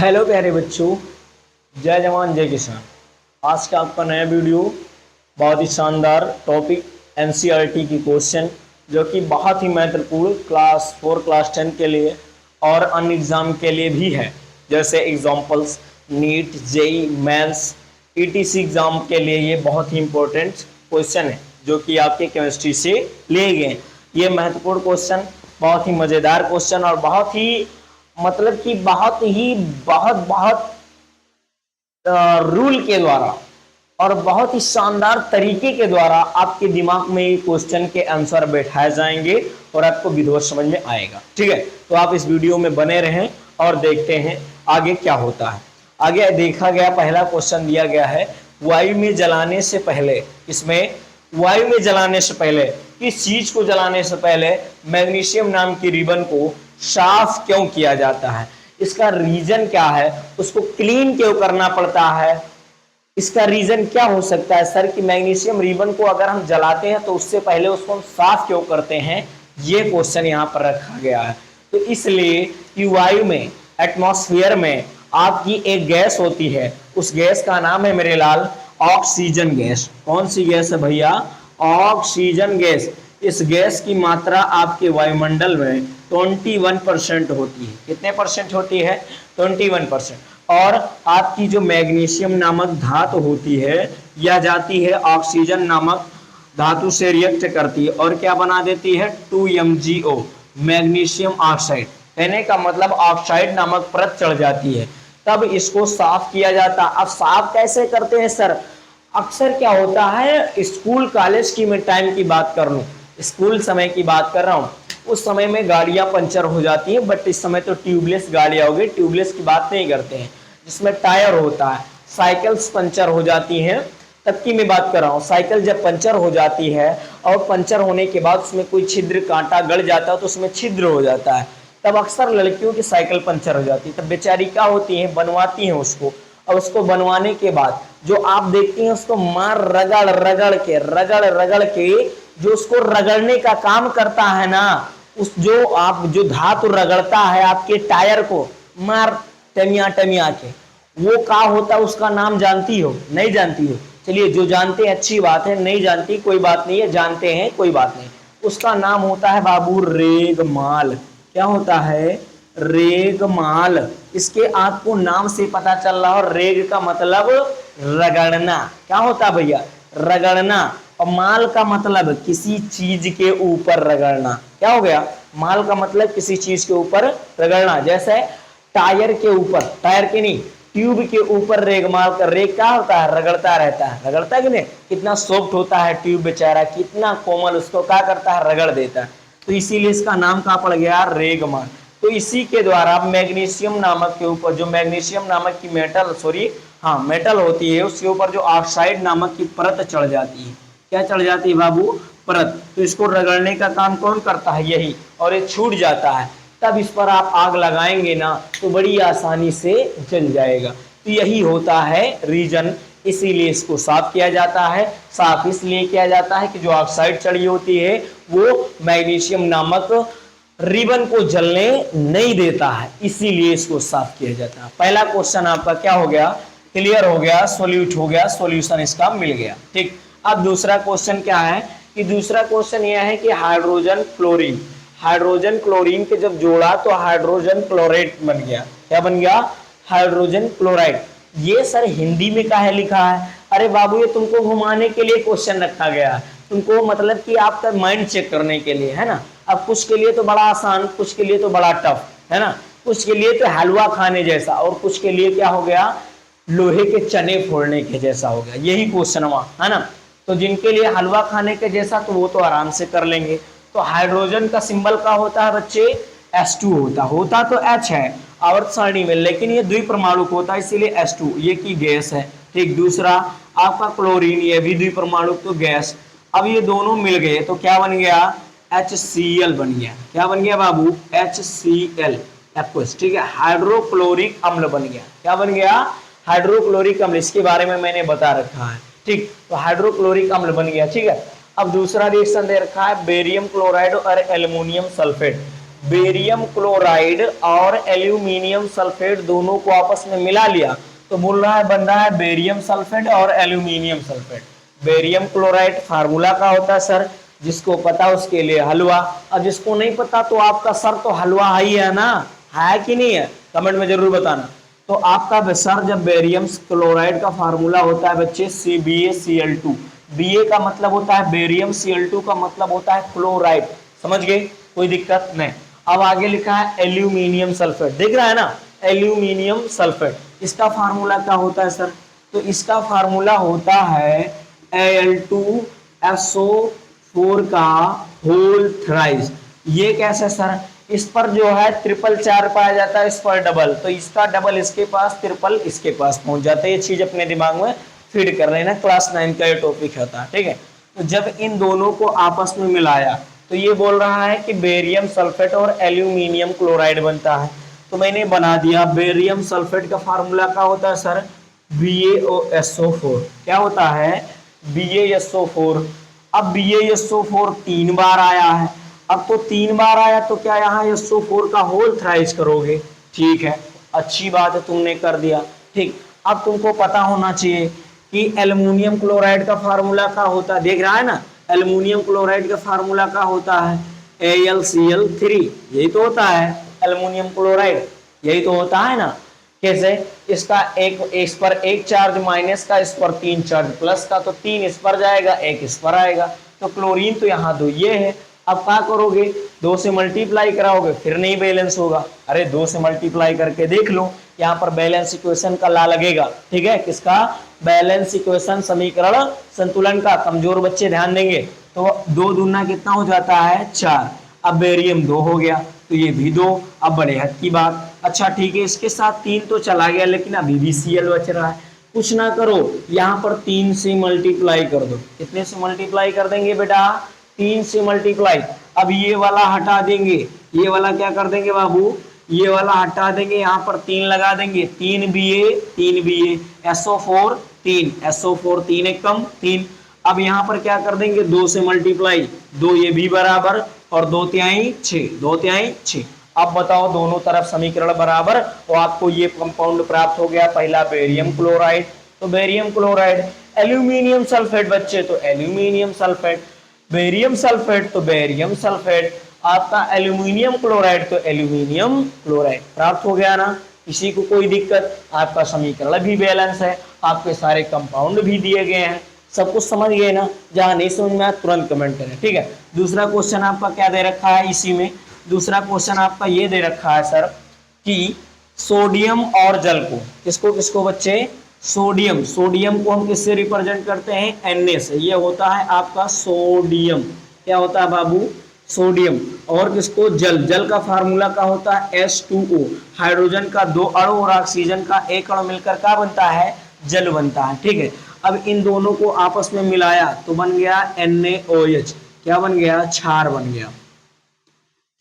Hello प्यारे बच्चों, जय जवान जय किसान। आज का आपका नया वीडियो बहुत ही शानदार टॉपिक एनसीईआरटी की क्वेश्चन, जो कि बहुत ही महत्वपूर्ण क्लास 4 क्लास 10 के लिए और अन्य एग्जाम के लिए भी है। जैसे examples NEET, JEE mains, etc exam के लिए ये बहुत ही इंपॉर्टेंट क्वेश्चन है, जो कि आपके केमिस्ट्री से लिए गए। ये महत्वपूर्ण क्वेश्चन, बहुत ही मजेदार क्वेश्चन और बहुत ही मतलब कि बहुत बहुत रूल के द्वारा और बहुत ही शानदार तरीके के द्वारा आपके दिमाग में ये क्वेश्चन के आंसर बैठाए जाएंगे और आपको विधिवत समझ में आएगा। ठीक है, तो आप इस वीडियो में बने रहें और देखते हैं आगे क्या होता है। आगे देखा गया, पहला क्वेश्चन दिया गया है, वायु में जलाने से पहले, इसमें वायु में जलाने से पहले, किस चीज को जलाने से पहले मैग्नीशियम नाम की रिबन को साफ क्यों किया जाता है? इसका रीजन क्या है? उसको क्लीन क्यों करना पड़ता है? इसका रीजन क्या हो सकता है सर कि मैग्नीशियम रिबन को अगर हम जलाते हैं तो उससे पहले उसको हम साफ क्यों करते हैं? ये क्वेश्चन यहाँ पर रखा गया है। तो इसलिए कि वायु में, एटमॉस्फेयर में आपकी एक गैस होती है, उस गैस का नाम है मेरे लाल ऑक्सीजन गैस। कौन सी गैस है भैया? Oxygen gas. इस गैस की मात्रा आपके वायुमंडल में 21% होती है। कितने परसेंट होती है? 21%। और आपकी जो मैग्नीशियम नामक धातु होती है, यह जाती है ऑक्सीजन नामक धातु से रिएक्ट करती है और क्या बना देती है? 2MgO, magnesium oxide. कहने का मतलब ऑक्साइड नामक परत चढ़ जाती है, तब इसको साफ किया जाता। अब साफ कैसे करते हैं सर? अक्सर क्या होता है, स्कूल कॉलेज की मैं टाइम की बात कर लूं, स्कूल समय की बात कर रहा हूं, उस समय में गाड़ियां पंचर हो जाती हैं, बट इस समय तो ट्यूबलेस गाड़ियां हो गई, ट्यूबलेस की बात नहीं करते हैं, जिसमें टायर होता है। साइकिल्स पंचर हो जाती हैं, तब की मैं बात कर रहा हूँ। साइकिल जब पंचर हो जाती है और पंचर होने के बाद उसमें कोई छिद्र, कांटा गड़ जाता है तो उसमें छिद्र हो जाता है, तब अक्सर लड़कियों की साइकिल पंचर हो जाती है। तब बेचारी क्या होती है, बनवाती हैं उसको, और उसको बनवाने के बाद जो आप देखती हैं उसको मार रगड़ के जो उसको रगड़ने का काम करता है ना, उस जो आप जो धातु रगड़ता है आपके टायर को मार टमिया के, वो क्या होता है उसका नाम जानती हो? नहीं जानती हो? चलिए, जो जानते हैं अच्छी बात है, नहीं जानती कोई बात नहीं है, जानते हैं कोई बात नहीं। उसका नाम होता है बाबू रेगमाल। क्या होता है? रेगमाल। इसके आपको नाम से पता चल रहा हो, रेग का मतलब रगड़ना। क्या होता है भैया? रगड़ना। और माल का मतलब किसी चीज के ऊपर रगड़ना। क्या हो गया? माल का मतलब किसी चीज के ऊपर रगड़ना। जैसे टायर के ऊपर, टायर के नहीं, ट्यूब के ऊपर रेगमाल का, रेग क्या होता है? रगड़ता रहता है। रगड़ता है कि नहीं? कितना सॉफ्ट होता है ट्यूब बेचारा, कितना कोमल, उसको क्या करता है? रगड़ देता है। तो इसीलिए इसका नाम क्या पड़ गया? रेगमाल। तो इसी के द्वारा मैग्नीशियम नामक के ऊपर, जो मैग्नीशियम नामक की मेटल होती है, उसके ऊपर जो ऑक्साइड नामक की परत चढ़ जाती है। क्या चढ़ जाती है बाबू? परत। तो इसको रगड़ने का काम कौन करता है? यही। और ये छूट जाता है, तब इस पर आप आग लगाएंगे ना तो बड़ी आसानी से जल जाएगा। तो यही होता है रीजन, इसीलिए इसको साफ किया जाता है। साफ इसलिए किया जाता है कि जो ऑक्साइड चढ़ी होती है वो मैग्नीशियम नामक रिबन को जलने नहीं देता है, इसीलिए इसको साफ किया जाता है। पहला क्वेश्चन आपका क्या हो गया? क्लियर हो गया, सोल्यूट हो गया, सॉल्यूशन इसका मिल गया। ठीक। अब दूसरा क्वेश्चन क्या है कि दूसरा क्वेश्चन यह है कि हाइड्रोजन क्लोरीन, हाइड्रोजन क्लोरीन के जब जोड़ा तो हाइड्रोजन क्लोराइड बन गया। क्या बन गया? Hydrogen chloride. ये सर हिंदी में काहे लिखा है? अरे बाबू, ये तुमको घुमाने के लिए क्वेश्चन रखा गया है, तुमको मतलब कि आपका माइंड चेक करने के लिए, है ना। अब कुछ के लिए तो बड़ा आसान, कुछ के लिए तो बड़ा टफ, है ना। कुछ के लिए तो हलवा खाने जैसा, और कुछ के लिए क्या हो गया? लोहे के चने फोड़ने के जैसा हो गया। यही क्वेश्चन हुआ, है ना। तो जिनके लिए हलवा खाने के जैसा, तो वो तो आराम से कर लेंगे। तो हाइड्रोजन का सिंबल क्या होता है बच्चे? H2 होता तो H है आवर्त सारणी में, लेकिन ये द्विपरमाणुक होता है, इसीलिए H2, ये की गैस है। ठीक। दूसरा आपका क्लोरीन, ये भी द्विपरमाणुक, तो गैस। अब ये दोनों मिल गए तो क्या बन गया? HCl बन गया। क्या बन गया बाबू? HCl, aqueous. ठीक है, हाइड्रोक्लोरिक अम्ल बन गया। क्या बन गया? हाइड्रोक्लोरिक अम्ल। इसके बारे में मैंने बता रखा है। ठीक, तो हाइड्रोक्लोरिक अम्ल बन गया। ठीक है। अब दूसरा रिएक्शन दे रखा है बेरियम क्लोराइड और एल्युमिनियम सल्फेट। बेरियम क्लोराइड और एल्यूमिनियम सल्फेट दोनों को आपस में मिला लिया तो बोल रहा है बन रहा है बेरियम सल्फेट और aluminium sulphate. Barium chloride formula का होता है सर, जिसको पता उसके लिए हलवा, और जिसको नहीं पता तो आपका सर तो हलवा ही है ना, है कि नहीं है, कमेंट में जरूर बताना। तो आपका सर जब बेरियम क्लोराइड का फार्मूला होता है बच्चे CbACl2, Ba का मतलब होता है बेरियम, Cl2 का मतलब होता है क्लोराइड, समझ गए, कोई दिक्कत नहीं। अब आगे लिखा है एल्यूमिनियम सल्फेट, देख रहा है ना, एल्यूमिनियम सल्फेट, इसका फार्मूला क्या होता है सर, तो इसका फार्मूला होता है Al2SO4 का होल थ्राइस। ये कैसे सर, इस पर जो है ट्रिपल चार पाया जाता है, इस पर डबल, तो इसका डबल इसके पास, ट्रिपल इसके पास पहुंच जाता है। ये चीज अपने दिमाग में फीड कर लेना, क्लास 9 का ये टॉपिक होता है, ठीक है। तो जब इन दोनों को आपस में मिलाया तो ये बोल रहा है कि बेरियम सल्फेट और एल्यूमिनियम क्लोराइड बनता है। तो मैंने बना दिया, बेरियम सल्फेट का फार्मूला क्या होता है सर, BaSO4, क्या होता है, BaSO4। अब BaSO4 3 बार आया है, अब तो 3 बार आया तो क्या यहाँ SO4 का होल थ्राइस करोगे, ठीक है, अच्छी बात है, तुमने कर दिया, ठीक। अब तुमको पता होना चाहिए कि एल्युमिनियम क्लोराइड का फार्मूला क्या होता है, देख रहा है ना, एल्युमिनियम क्लोराइड का फार्मूला क्या होता है, AlCl3, यही तो होता है एल्युमिनियम क्लोराइड, यही तो होता है ना। कैसे, इसका एक इस पर एक चार्ज माइनस का, इस पर 3 चार्ज प्लस का, तो 3 इस पर जाएगा, 1 इस पर आएगा, तो क्लोरीन तो यहाँ 2 ये है। अब क्या करोगे, 2 से मल्टीप्लाई कराओगे फिर नहीं बैलेंस होगा, अरे 2 से मल्टीप्लाई करके देख लो, यहाँ पर बैलेंस इक्वेशन का ला लगेगा, ठीक है, किसका, बैलेंस इक्वेशन, समीकरण संतुलन का। कमजोर बच्चे ध्यान देंगे, तो 2 दूना कितना हो जाता है 4, अब बेरियम 2 हो गया, तो ये भी 2, अब बड़े हद की बात। अच्छा ठीक है, इसके साथ 3 तो चला गया, लेकिन अभी भी Cl बच रहा है, कुछ ना करो, यहाँ पर 3 से मल्टीप्लाई कर दो, कितने से मल्टीप्लाई कर देंगे बेटा, 3 से मल्टीप्लाई। अब ये वाला हटा देंगे, ये वाला क्या कर देंगे बाबू, ये वाला हटा देंगे, यहाँ पर 3 लगा देंगे, 3 Ba SO4 3, SO4 3 एक कम 3। अब यहाँ पर क्या कर देंगे, 2 से मल्टीप्लाई, 2 ये भी बराबर, और 2 तिहाई 6, 2 तिहाई 6। अब बताओ दोनों तरफ समीकरण बराबर, तो आपको ये कंपाउंड प्राप्त हो गया, पहला बेरियम क्लोराइड, तो बेरियम क्लोराइड, एल्यूमिनियम सल्फेट बच्चे, तो एल्यूमिनियम सल्फेट, बेरियम सल्फेट तो बेरियम सल्फेट, आपका एल्यूमिनियम क्लोराइड तो एल्यूमिनियम क्लोराइड प्राप्त हो गया ना। किसी को कोई दिक्कत, आपका समीकरण भी बैलेंस है, आपके सारे कंपाउंड भी दिए गए हैं, सब कुछ समझ गए ना। जहां नहीं समझ में आया तुरंत कमेंट करें, ठीक है। दूसरा क्वेश्चन आपका क्या दे रखा है इसी में, दूसरा क्वेश्चन आपका ये दे रखा है सर कि सोडियम और जल को, किसको किसको बच्चे, सोडियम, सोडियम को हम किससे रिप्रेजेंट करते हैं, Na से, ये होता है आपका सोडियम, क्या होता है बाबू, सोडियम। और किसको, जल, जल का फार्मूला क्या होता है H2O, हाइड्रोजन का 2 अणु और ऑक्सीजन का 1 अणु मिलकर क्या बनता है, जल बनता है, ठीक है। अब इन दोनों को आपस में मिलाया तो बन गया NaOH, क्या बन गया, क्षार बन गया,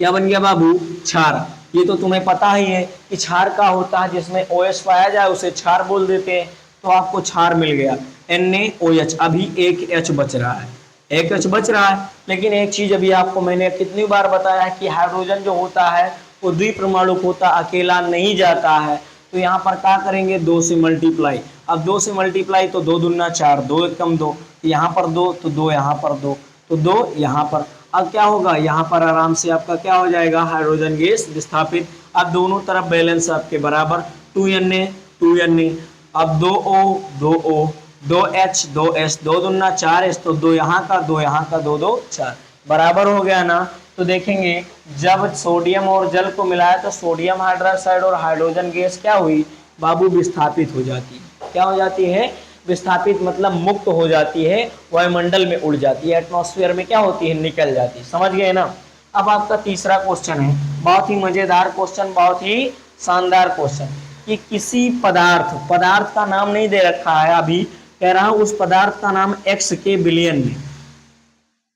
क्या बन गया बाबू, क्षार। ये तो तुम्हें पता ही है कि क्षार का होता है जिसमें OH पाया जाए उसे क्षार बोल देते हैं, तो आपको क्षार मिल गया NaOH। अभी एक H बच रहा है, एक H बच रहा है, लेकिन एक चीज अभी आपको मैंने कितनी बार बताया है कि हाइड्रोजन जो होता है वो द्विपरमाणुक होता, अकेला नहीं जाता है, तो यहाँ पर क्या करेंगे, 2 से मल्टीप्लाई, अब 2 से मल्टीप्लाई तो 2 दूना 4, 2 एक कम 2, यहाँ पर 2 तो 2 यहाँ पर 2 तो 2 यहाँ पर। अब क्या होगा, यहाँ पर आराम से आपका क्या हो जाएगा, हाइड्रोजन गैस विस्थापित। अब दोनों तरफ बैलेंस आपके बराबर, 2Na 2Na, अब 2O 2O 2H 2H, 2 दूना 4H, तो 2 यहाँ का 2 यहाँ का, 2 2 4 बराबर हो गया ना। तो देखेंगे जब सोडियम और जल को मिलाया तो सोडियम हाइड्रोक्साइड और हाइड्रोजन गैस क्या हुई बाबू, विस्थापित हो जाती है, क्या हो जाती है, विस्थापित मतलब मुक्त हो जाती है, वायुमंडल में उड़ जाती है, एटमॉस्फेयर में क्या होती है, निकल जाती है, समझ गए ना। अब आपका तीसरा क्वेश्चन है, बहुत ही मजेदार क्वेश्चन, बहुत ही शानदार क्वेश्चन, कि किसी पदार्थ, पदार्थ का नाम नहीं दे रखा है अभी, कह रहा हूं उस पदार्थ का नाम x के बिलियन में,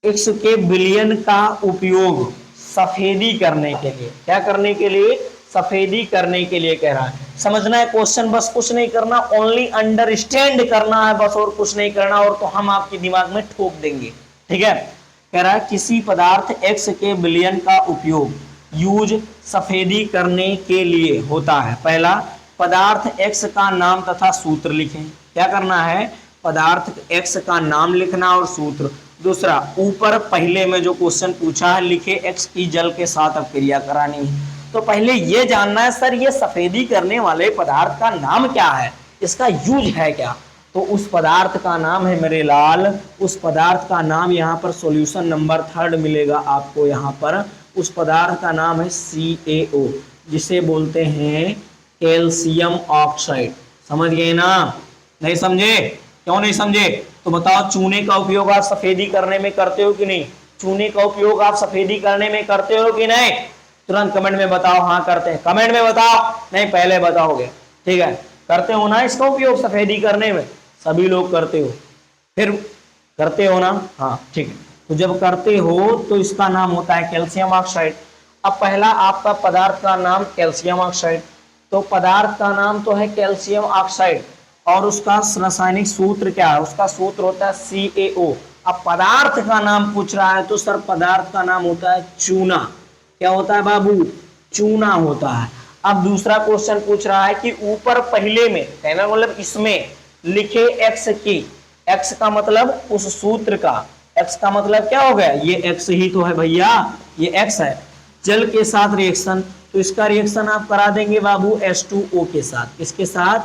x के बिलियन का उपयोग सफेदी करने के लिए, क्या करने के लिए, सफेदी करने के लिए कह रहा है। समझना है क्वेश्चन, बस कुछ नहीं करना, ओनली अंडरस्टैंड करना है बस, और कुछ नहीं करना, और तो हम आपके दिमाग में ठोक देंगे, ठीक है। कह रहा है किसी पदार्थ x के बिलियन का उपयोग यूज सफेदी करने के लिए होता है। पहला, पदार्थ एक्स का नाम तथा सूत्र लिखें। क्या करना है? पदार्थ एक्स का नाम लिखना और सूत्र। दूसरा, ऊपर पहले में जो क्वेश्चन पूछा है लिखे एक्स की जल के साथ अपक्रिया करानी है। तो पहले ये जानना है सर ये सफेदी करने वाले पदार्थ का नाम क्या है, इसका यूज है क्या। तो उस पदार्थ का नाम है मेरे लाल, उस पदार्थ का नाम यहाँ पर सॉल्यूशन नंबर 3 मिलेगा आपको। यहाँ पर उस पदार्थ का नाम है CaO, जिसे बोलते हैं कैल्शियम ऑक्साइड। समझ गए ना? नहीं समझे? क्यों नहीं समझे? तो बताओ, चूने का उपयोग आप सफेदी करने में करते हो कि नहीं? चूने का उपयोग आप सफेदी करने में करते हो कि नहीं? तुरंत कमेंट में बताओ। हाँ करते हैं, कमेंट में बताओ। नहीं पहले बताओगे, ठीक है? करते हो ना इसका उपयोग सफेदी करने में? सभी लोग करते हो, फिर करते हो ना? हाँ ठीक है। तो जब करते हो तो इसका नाम होता है कैल्शियम ऑक्साइड। अब पहला आपका पदार्थ का नाम कैल्शियम ऑक्साइड, तो पदार्थ का नाम तो है कैल्शियम ऑक्साइड और उसका रासायनिक सूत्र क्या है? उसका सूत्र होता है CaO। अब पदार्थ का नाम पूछ रहा है तो सर पदार्थ का नाम होता है चूना। क्या होता है बाबू? चूना होता है। अब दूसरा क्वेश्चन पूछ रहा है कि ऊपर पहले में, कहना मतलब इसमें लिखे एक्स की, एक्स का मतलब उस सूत्र का, एक्स का मतलब क्या हो गया? ये एक्स ही तो है भैया, ये एक्स है। जल के साथ रिएक्शन, तो इसका रिएक्शन आप करा देंगे बाबू H2O के साथ। इसके साथ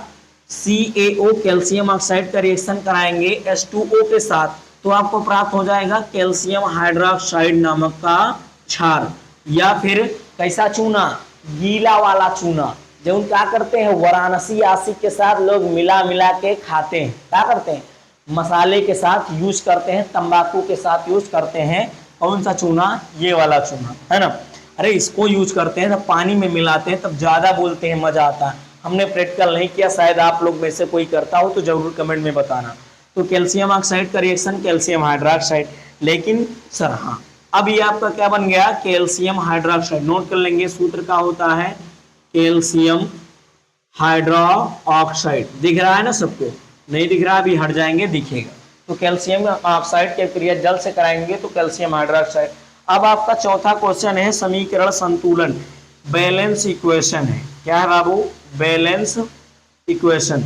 CaO कैल्शियम ऑक्साइड का रिएक्शन कराएंगे H2O के साथ, तो आपको प्राप्त हो जाएगा कैल्शियम हाइड्रोक्साइड नामक का क्षार। या फिर कैसा चूना? गीला वाला चूना, जो क्या करते हैं वाराणसी आशिक के साथ लोग मिला मिला के खाते हैं। क्या करते हैं? मसाले के साथ यूज करते हैं, तंबाकू के साथ यूज करते हैं। कौन सा चूना? ये वाला चूना, है ना? अरे इसको यूज करते हैं, तब पानी में मिलाते हैं, तब ज्यादा बोलते हैं, मजा आता है। हमने प्रैक्टिकल नहीं किया, शायद आप लोग में से कोई करता हो तो जरूर कमेंट में बताना। तो कैल्शियम ऑक्साइड का रिएक्शन कैल्शियम हाइड्रोक्साइड। लेकिन सर हाँ, अब ये आपका क्या बन गया? Calcium hydroxide. नोट कर लेंगे, सूत्र का होता है कैल्शियम हाइड्रोक्साइड। दिख रहा है ना सबको? नहीं दिख रहा? अभी हट जाएंगे, दिखेगा। तो कैल्शियम ऑक्साइड की क्रिया जल से कराएंगे तो कैल्शियम हाइड्रोक्साइड। अब आपका चौथा क्वेश्चन है समीकरण संतुलन, बैलेंस इक्वेशन है। क्या है बाबू? Balance equation.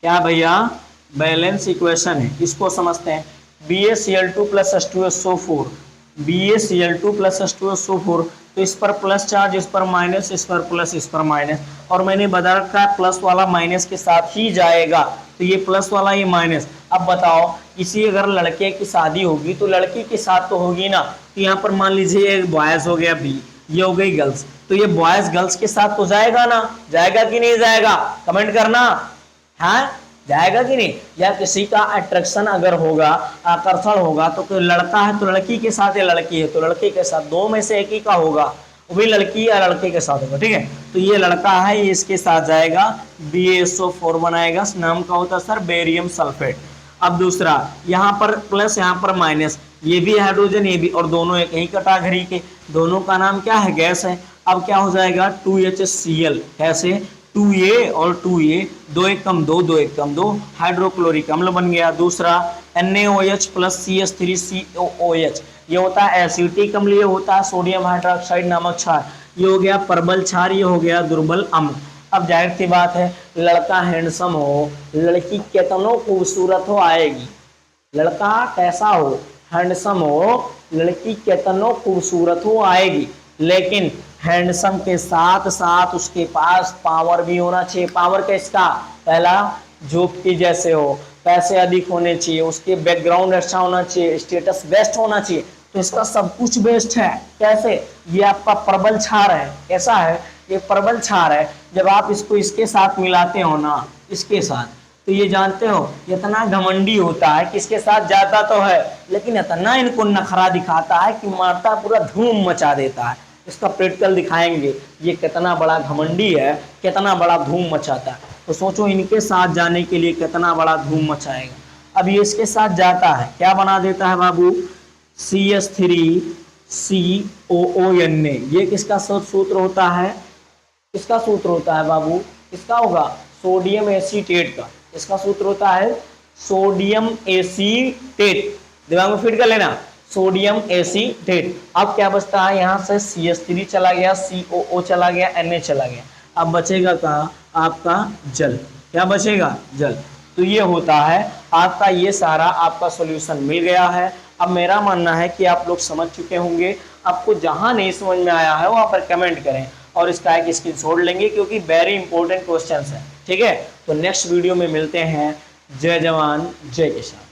क्या भैया? बैलेंस इक्वेशन है। इसको समझते हैं। BaCl2 + H2SO4, BaCl2 + H2SO4, तो इस पर प्लस चार्ज, इस पर माइनस, इस पर प्लस, इस पर माइनस। और मैंने बता रखा है प्लस वाला माइनस के साथ ही जाएगा, तो ये प्लस वाला ये माइनस। अब बताओ, इसी अगर लड़के की शादी होगी तो लड़की के साथ तो होगी ना, तो यहाँ पर मान लीजिए एक बॉयज हो गया B, ये हो गई गर्ल्स, तो ये बॉयज गर्ल्स के साथ तो जाएगा ना? जाएगा कि नहीं जाएगा? कमेंट करना। हाँ जाएगा कि नहीं? या किसी का अट्रैक्शन अगर होगा, आकर्षण होगा, तो कोई लड़का है तो लड़की के साथ, या लड़की है तो लड़के के साथ, दो में से एक ही का होगा, वो भी लड़की या लड़के के साथ होगा। ठीक है, तो ये लड़का है, ये इसके साथ जाएगा, BaSO4 बनाएगा, नाम का होता है सर बेरियम सल्फेट। अब दूसरा, यहाँ पर प्लस, यहाँ पर माइनस, ये भी हाइड्रोजन, ये भी, और दोनों एक ही कैटेगरी के, दोनों का नाम क्या है? गैस है। अब क्या हो जाएगा? 2HCl। कैसे? 2A और 2A, 2 1 कम 2, 2 1 कम 2, हाइड्रोक्लोरिक अम्ल बन गया। दूसरा NaOH + CH3COOH, ये होता है एसिटिक अम्ल, ये होता है सोडियम हाइड्रोक्साइड नामक क्षार, ये हो गया प्रबल क्षार, ये हो गया दुर्बल अम्ल। अब जाहिर सी बात है, लड़का हैंडसम हो, लड़की कितनों खूबसूरत हो आएगी। लड़का कैसा हो? हैंडसम हो, लड़की कितनों खूबसूरत हो आएगी, लेकिन हैंडसम के साथ साथ उसके पास पावर भी होना चाहिए। पावर किसका? पहला, झोंपटी जैसे हो, पैसे अधिक होने चाहिए, उसके बैकग्राउंड अच्छा होना चाहिए, स्टेटस बेस्ट होना चाहिए। तो इसका सब कुछ बेस्ट है। कैसे? ये आपका प्रबल क्षार है। कैसा है? ये प्रबल क्षार है। जब आप इसको इसके साथ मिलाते हो ना, इसके साथ, तो ये जानते हो इतना घमंडी होता है, किसके साथ जाता तो है, लेकिन इतना इनको नखरा दिखाता है कि मारता पूरा धूम मचा देता है। इसका प्रैक्टिकल दिखाएंगे, ये कितना बड़ा घमंडी है, कितना बड़ा धूम मचाता है। तो सोचो इनके साथ जाने के लिए कितना बड़ा धूम मचाएगा। अब ये इसके साथ जाता है, क्या बना देता है बाबू? CH3COONA। ये किसका सूत्र होता है? किसका सूत्र होता है बाबू? किसका होगा? सोडियम एसीटेट का। इसका सूत्र होता है सोडियम एसीटेट। दिमाग में फिट कर लेना, सोडियम एसीटेट। अब क्या बचता है, यहाँ से CH3 चला गया, COO चला गया, Na चला गया, अब बचेगा कहाँ आपका जल। क्या बचेगा, जल। तो ये होता है आपका, ये सारा आपका सॉल्यूशन मिल गया है। अब मेरा मानना है कि आप लोग समझ चुके होंगे। आपको जहां नहीं समझ में आया है वहां पर कमेंट करें और इसका एक स्क्रीनशॉट लेंगे, क्योंकि वेरी इंपॉर्टेंट क्वेश्चन है। ठीक है, तो नेक्स्ट वीडियो में मिलते हैं। जय जवान जय किसान।